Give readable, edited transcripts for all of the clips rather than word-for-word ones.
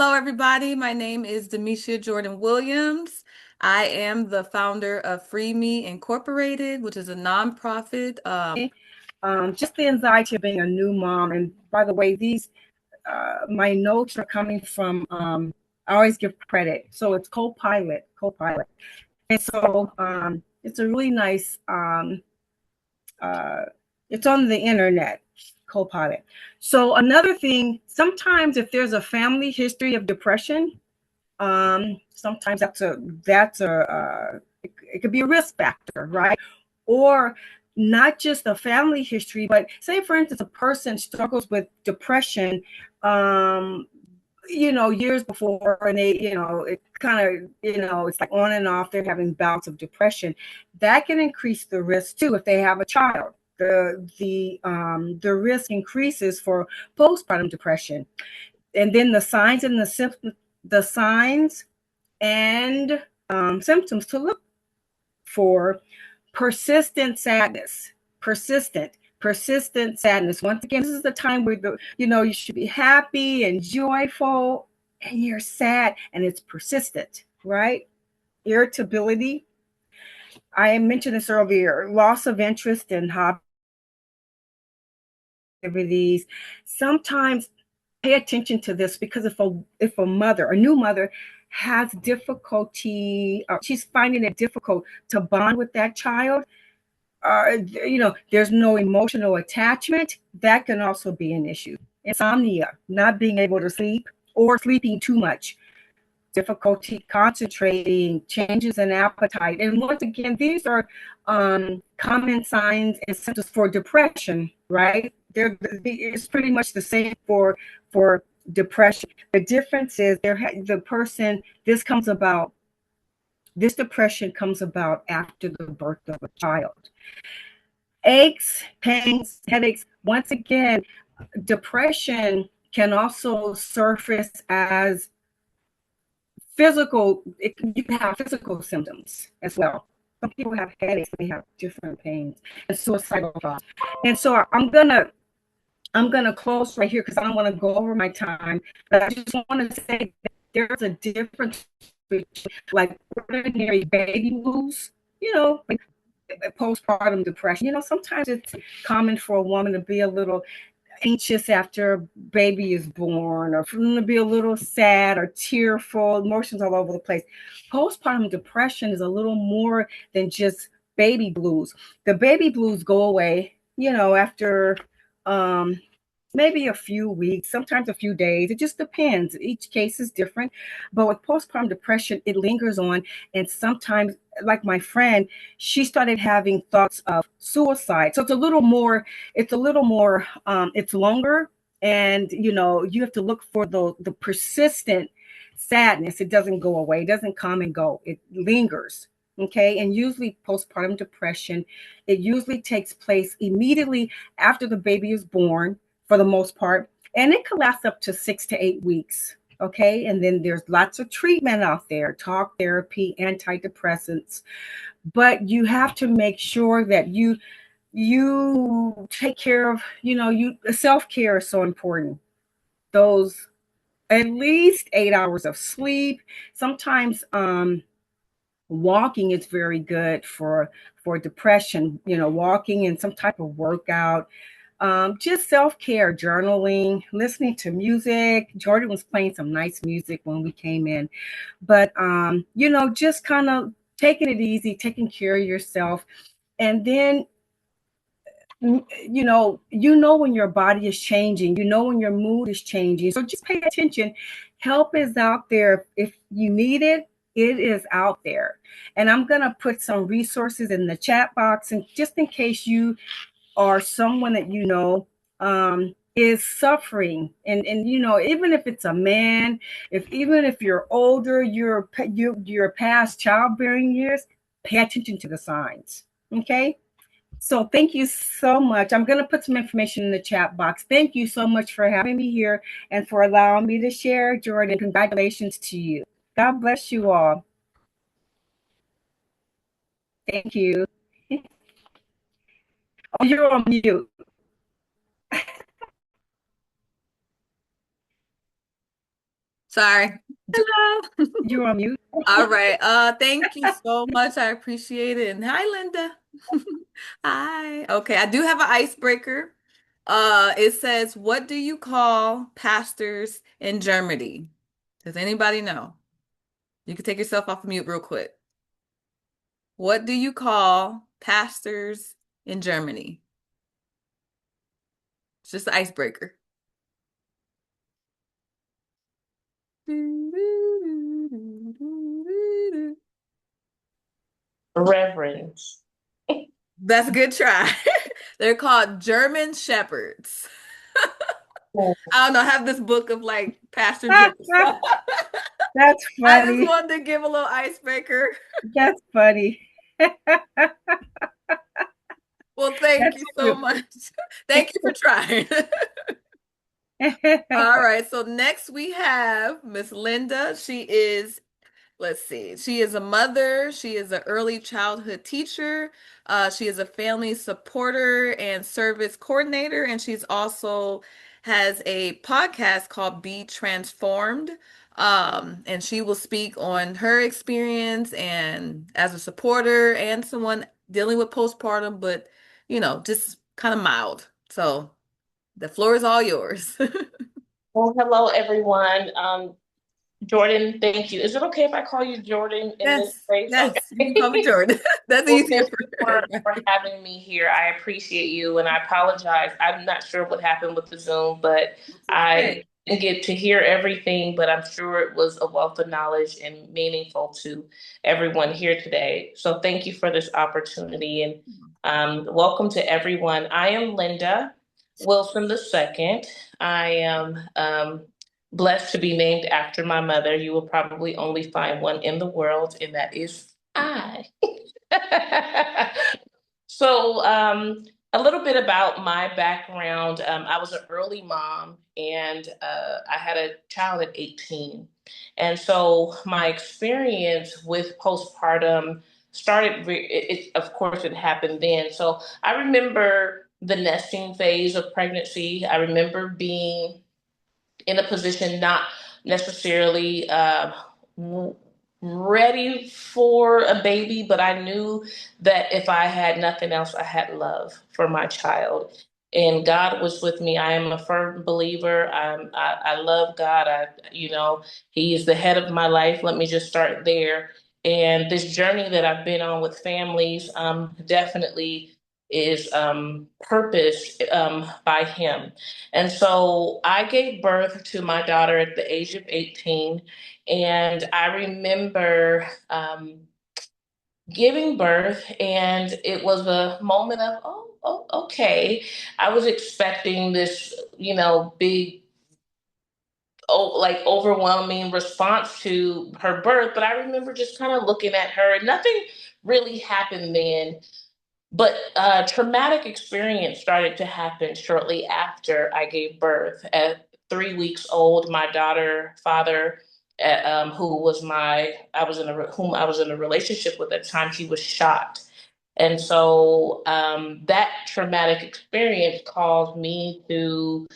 Hello, everybody. My name is Demeshia Jordan Williams. I am the founder of FreeMe Incorporated, which is a nonprofit. Just the anxiety of being a new mom. And by the way, these my notes are coming from. I always give credit, so it's Copilot, and so it's a really nice. Uh, it's on the internet, Copilot. So another thing, sometimes if there's a family history of depression, sometimes it could be a risk factor, right? Or not just a family history, but say for instance a person struggles with depression, um, years before, and it kind of, it's like on and off. They're having bouts of depression. That can increase the risk too if they have a child. The risk increases for postpartum depression. And then the signs and symptoms to look for: persistent sadness, persistent sadness. Once again, this is the time where you should be happy and joyful, and you're sad, and it's persistent, right? Irritability. I mentioned this earlier. Loss of interest in hobby activities. Sometimes pay attention to this, because if a new mother has difficulty, she's finding it difficult to bond with that child, there's no emotional attachment, that can also be an issue. Insomnia, not being able to sleep or sleeping too much, difficulty concentrating, changes in appetite. And once again, these are common signs and symptoms for depression, right? It's pretty much the same for depression. The difference is the person, this depression comes about after the birth of a child. Aches, pains, headaches. Once again, depression can also surface as you can have physical symptoms as well. Some people have headaches, they have different pains, and suicidal thoughts. And so I'm gonna close right here because I don't want to go over my time, but I just want to say that there's a difference between like ordinary baby blues, like postpartum depression. Sometimes it's common for a woman to be a little anxious after a baby is born, or for them to be a little sad or tearful, emotions all over the place. Postpartum depression is a little more than just baby blues. The baby blues go away, after um, maybe a few weeks, sometimes a few days. It just depends. Each case is different. But with postpartum depression, it lingers on. And sometimes, like my friend, she started having thoughts of suicide. So it's longer. And, you have to look for the persistent sadness. It doesn't go away. It doesn't come and go. It lingers. Okay. And usually postpartum depression, it usually takes place immediately after the baby is born, for the most part, and it can last up to 6 to 8 weeks. Okay, and then there's lots of treatment out there: talk therapy, antidepressants. But you have to make sure that you take care of, you self-care is so important. Those at least 8 hours of sleep. Sometimes walking is very good for depression. Walking and some type of workout. Just self-care, journaling, listening to music. Jordan was playing some nice music when we came in. But just kind of taking it easy, taking care of yourself. And then when your body is changing, when your mood is changing. So just pay attention. Help is out there. If you need it, it is out there. And I'm going to put some resources in the chat box, and just in case you or someone that is suffering, and even if it's a man, even if you're older, you're past childbearing years, pay attention to the signs. Okay, so thank you so much. I'm going to put some information in the chat box. Thank you so much for having me here and for allowing me to share. Jordan, congratulations to you. God bless you all. Thank you. Oh, you're on mute. Sorry. Hello. You're on mute. All right. Thank you so much. I appreciate it. And hi, Linda. Hi. Okay, I do have an icebreaker. It says, what do you call pastors in Germany? Does anybody know? You can take yourself off of mute real quick. What do you call pastors in Germany? It's just an icebreaker. Reverence. That's a good try. They're called German Shepherds. I don't know, I have this book of like pastor jokes. That's I just funny. wanted to give a little icebreaker. That's funny. Well, thank That's you so cute. much. Thank you for trying. All right, so next we have Miss Linda. She is Let's see. She is a mother. She is an early childhood teacher. She is a family supporter and service coordinator, and she's also has a podcast called Be Transformed. And she will speak on her experience and as a supporter and someone dealing with postpartum, but just kind of mild. So the floor is all yours. Well, hello, everyone. Jordan, thank you. Is it okay if I call you Jordan in this Yes, space? yes, you can call me Okay. Jordan. That's Well, easier thank for you for everybody. having me here. I appreciate you, and I apologize. I'm not sure what happened with the Zoom, but It's I okay. didn't get to hear everything, but I'm sure it was a wealth of knowledge and meaningful to everyone here today. So thank you for this opportunity, and welcome to everyone. I am Linda Wilson II. I am blessed to be named after my mother. You will probably only find one in the world, and that is I. So, a little bit about my background. I was an early mom, and I had a child at 18. And so, my experience with postpartum started, of course, it happened then. So, I remember the nesting phase of pregnancy. I remember being in a position not necessarily ready for a baby, but I knew that if I had nothing else, I had love for my child. And God was with me. I am a firm believer. I love God. He is the head of my life. Let me just start there. And this journey that I've been on with families definitely is purposed by Him. And so I gave birth to my daughter at the age of 18. And I remember giving birth, and it was a moment of, okay. I was expecting this, big, like overwhelming response to her birth. But I remember just kind of looking at her, and nothing really happened then. But traumatic experience started to happen shortly after I gave birth. At 3 weeks old, my daughter father, who was whom I was in a relationship with at the time, he was shot. And so that traumatic experience caused me to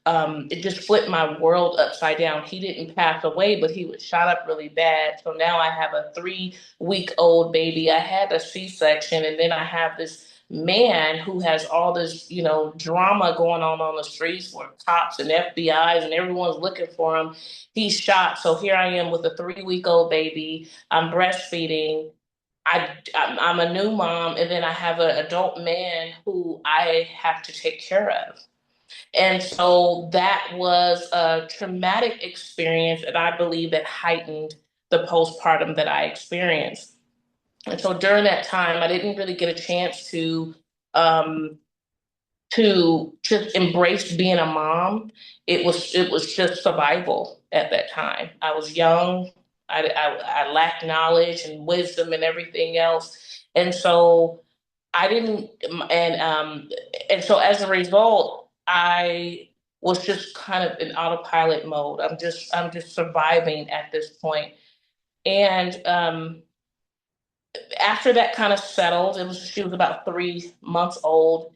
it just flipped my world upside down. He didn't pass away, but he was shot up really bad. So now I have a 3 week old baby. I had a C-section, and then I have this man who has all this, drama going on the streets where cops and FBI's and everyone's looking for him. He's shot. So here I am with a 3 week old baby. I'm breastfeeding. I'm a new mom, and then I have an adult man who I have to take care of. And so that was a traumatic experience, and I believe that heightened the postpartum that I experienced. And so during that time, I didn't really get a chance um, to just embrace being a mom. It was just survival at that time. I was young. I lacked knowledge and wisdom and everything else, and so I didn't, and so as a result, I was just kind of in autopilot mode. I'm just surviving at this point. And after that kind of settled, she was about 3 months old,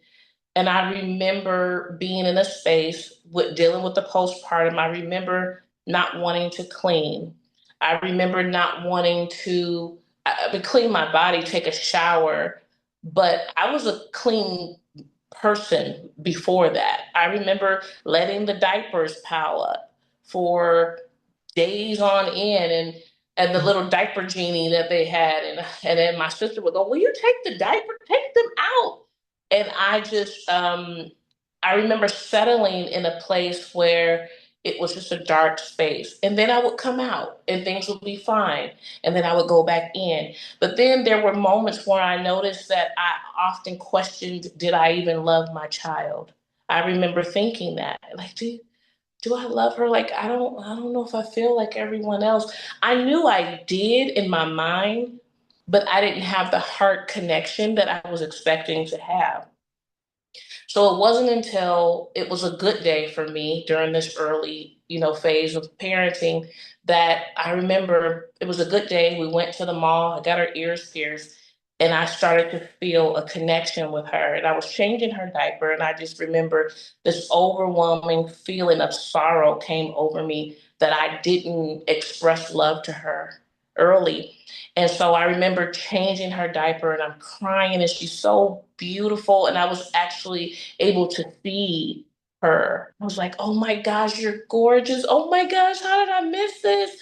and I remember being in a space with dealing with the postpartum. I remember not wanting to clean. I remember not wanting to clean my body, take a shower, but I was a clean person before that. I remember letting the diapers pile up for days on end, and the little diaper genie that they had, and then my sister would go, "Will you take the diaper, take them out?" And I remember settling in a place where it was just a dark space. And then I would come out and things would be fine. And then I would go back in. But then there were moments where I noticed that I often questioned, did I even love my child? I remember thinking that, like, do I love her? Like, I don't know if I feel like everyone else. I knew I did in my mind, but I didn't have the heart connection that I was expecting to have. So it wasn't until it was a good day for me during this early, phase of parenting that I remember it was a good day. We went to the mall, I got her ears pierced, and I started to feel a connection with her. And I was changing her diaper, and I just remember this overwhelming feeling of sorrow came over me that I didn't express love to her early. And so I remember changing her diaper and I'm crying and she's so beautiful. And I was actually able to see her. I was like, oh my gosh, you're gorgeous. Oh my gosh, how did I miss this?